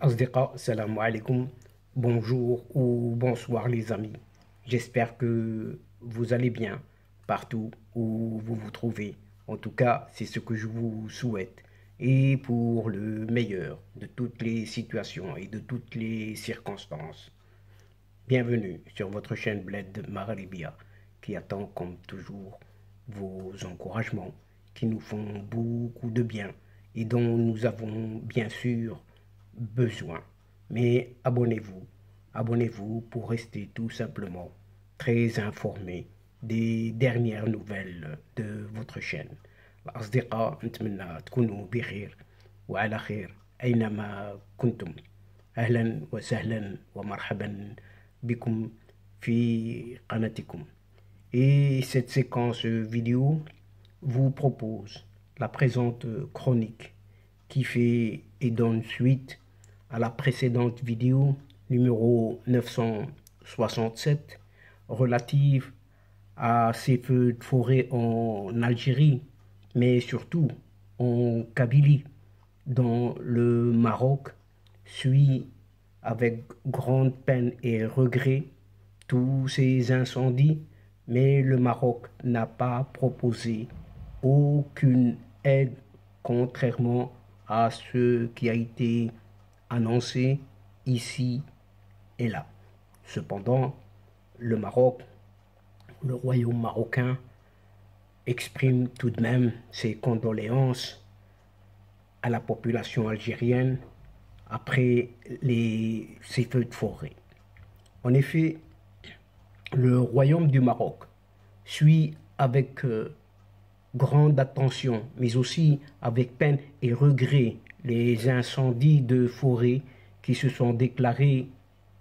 Asdiqa, salam alaikum, bonjour ou bonsoir les amis. J'espère que vous allez bien partout où vous vous trouvez. En tout cas, c'est ce que je vous souhaite. Et pour le meilleur de toutes les situations et de toutes les circonstances. Bienvenue sur votre chaîne Bled Maralibia qui attend comme toujours vos encouragements qui nous font beaucoup de bien et dont nous avons bien sûr besoin. Mais abonnez-vous pour rester tout simplement très informé des dernières nouvelles de votre chaîne. الأصدقاء نتمنى تكونوا بخير وعلى خير أينما كنتم. أهلا وسهلا ومرحبا بكم في قناتكم. Et cette séquence vidéo vous propose la présente chronique qui fait et donne suite à la précédente vidéo numéro 967 relative à ces feux de forêt en Algérie, mais surtout en Kabylie, dont le Maroc suit avec grande peine et regret tous ces incendies, mais le Maroc n'a pas proposé aucune aide, contrairement à ce qui a été annoncé ici et là. Cependant, le Maroc, le royaume marocain, exprime tout de même ses condoléances à la population algérienne après ces feux de forêt. En effet, le royaume du Maroc suit avec grande attention, mais aussi avec peine et regret, les incendies de forêt qui se sont déclarés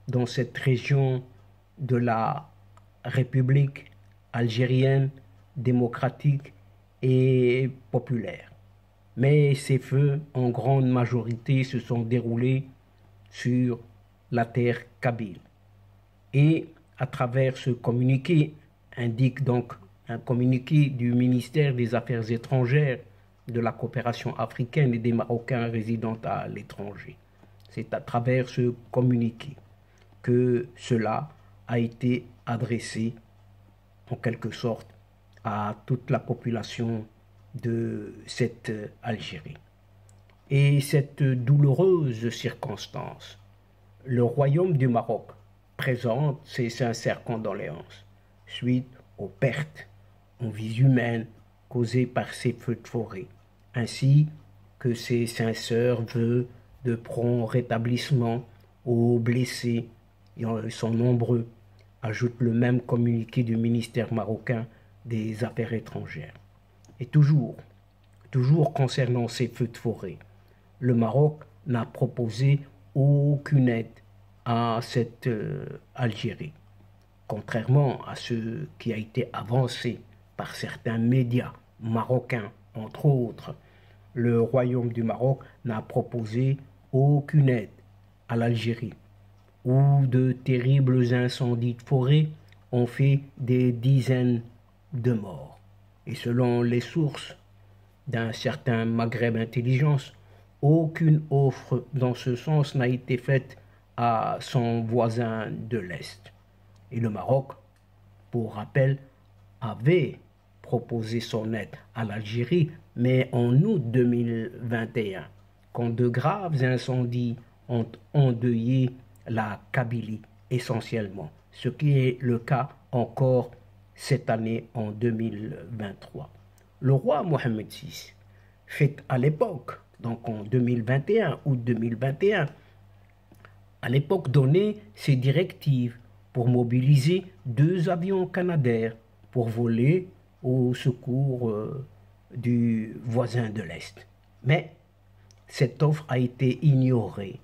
dans cette région de la République algérienne démocratique et populaire. Mais ces feux, en grande majorité, se sont déroulés sur la terre kabyle. Et à travers ce communiqué, indique donc un communiqué du ministère des Affaires étrangères, de la coopération africaine et des Marocains résidant à l'étranger. C'est à travers ce communiqué que cela a été adressé en quelque sorte à toute la population de cette Algérie. Et cette douloureuse circonstance, le royaume du Maroc présente ses sincères condoléances suite aux pertes en vies humaines causées par ces feux de forêt, ainsi que ses sincères vœux de prompt rétablissement aux blessés, et ils sont nombreux, ajoute le même communiqué du ministère marocain des Affaires étrangères. Et toujours concernant ces feux de forêt, le Maroc n'a proposé aucune aide à cette Algérie, contrairement à ce qui a été avancé par certains médias marocains, entre autres. Le Royaume du Maroc n'a proposé aucune aide à l'Algérie, où de terribles incendies de forêt ont fait des dizaines de morts. Et selon les sources d'un certain Maghreb Intelligence, aucune offre dans ce sens n'a été faite à son voisin de l'Est. Et le Maroc, pour rappel, avait proposé son aide à l'Algérie, mais en août 2021, quand de graves incendies ont endeuillé la Kabylie essentiellement, ce qui est le cas encore cette année en 2023. Le roi Mohamed VI fait à l'époque, donc en 2021, août 2021, à l'époque donné ses directives pour mobiliser 2 avions canadaires pour voler au secours du voisin de l'Est. Mais cette offre a été ignorée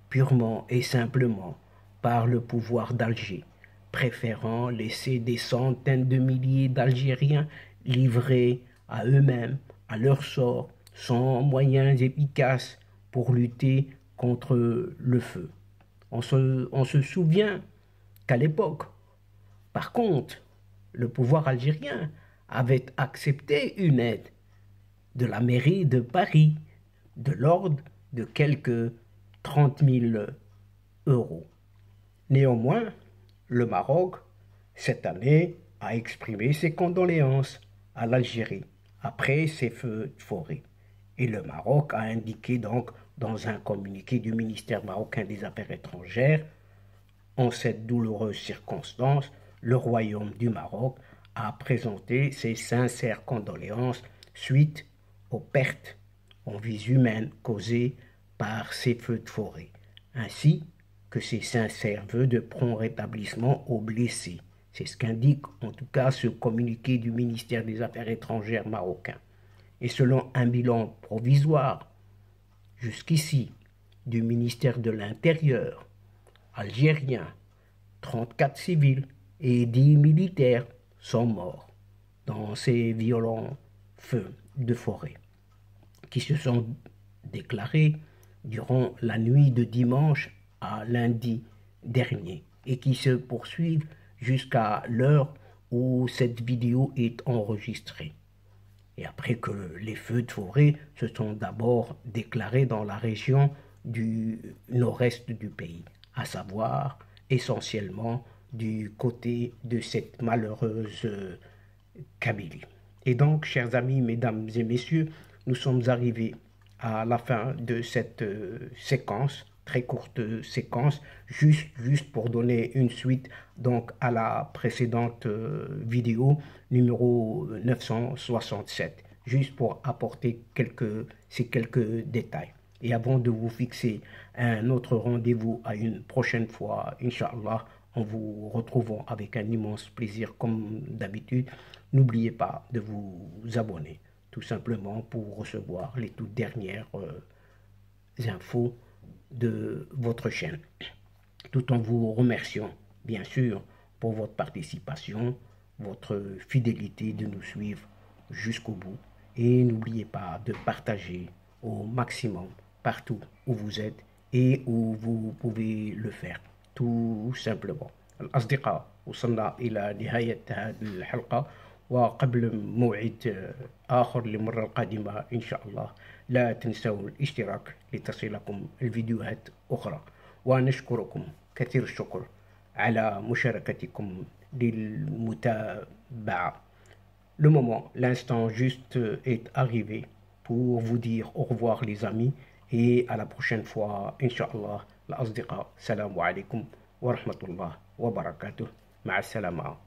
purement et simplement par le pouvoir d'Alger, préférant laisser des centaines de milliers d'Algériens livrés à eux-mêmes, à leur sort, sans moyens efficaces pour lutter contre le feu. On se souvient qu'à l'époque, par contre, le pouvoir algérien avait accepté une aide de la mairie de Paris de l'ordre de quelques 30 000 euros. Néanmoins, le Maroc, cette année, a exprimé ses condoléances à l'Algérie après ces feux de forêt. Et le Maroc a indiqué donc dans un communiqué du ministère marocain des Affaires étrangères, en cette douloureuse circonstance, le Royaume du Maroc a présenté ses sincères condoléances suite aux pertes en vies humaines causées par ces feux de forêt, ainsi que ses sincères vœux de prompt rétablissement aux blessés. C'est ce qu'indique en tout cas ce communiqué du ministère des Affaires étrangères marocain. Et selon un bilan provisoire, jusqu'ici, du ministère de l'Intérieur algérien, 34 civils et 10 militaires sont morts dans ces violents feux de forêt qui se sont déclarés durant la nuit de dimanche à lundi dernier et qui se poursuivent jusqu'à l'heure où cette vidéo est enregistrée. Et après que les feux de forêt se sont d'abord déclarés dans la région du nord-est du pays, à savoir essentiellement du côté de cette malheureuse Kabylie. Et donc, chers amis, mesdames et messieurs, nous sommes arrivés à la fin de cette séquence, très courte séquence, juste pour donner une suite donc à la précédente vidéo numéro 967, juste pour apporter ces quelques détails. Et avant de vous fixer un autre rendez-vous à une prochaine fois, Inch'Allah, en vous retrouvant avec un immense plaisir comme d'habitude, n'oubliez pas de vous abonner, tout simplement pour recevoir les toutes dernières infos de votre chaîne. Tout en vous remerciant, bien sûr, pour votre participation, votre fidélité de nous suivre jusqu'au bout. Et n'oubliez pas de partager au maximum partout où vous êtes et où vous pouvez le faire, tout simplement. الأصدقاء وصلنا إلى نهاية هذه الحلقة، وقبل موعد آخر للمرة القادمة إن شاء الله لا تنسوا الاشتراك لتصلكم الفيديوهات أخرى، ونشكركم كثير الشكر على مشاركتكم للمتابعة. Le moment, l'instant juste est arrivé pour vous dire au revoir les amis et à la prochaine fois Inch'Allah. الأصدقاء السلام عليكم ورحمة الله وبركاته. مع السلامة.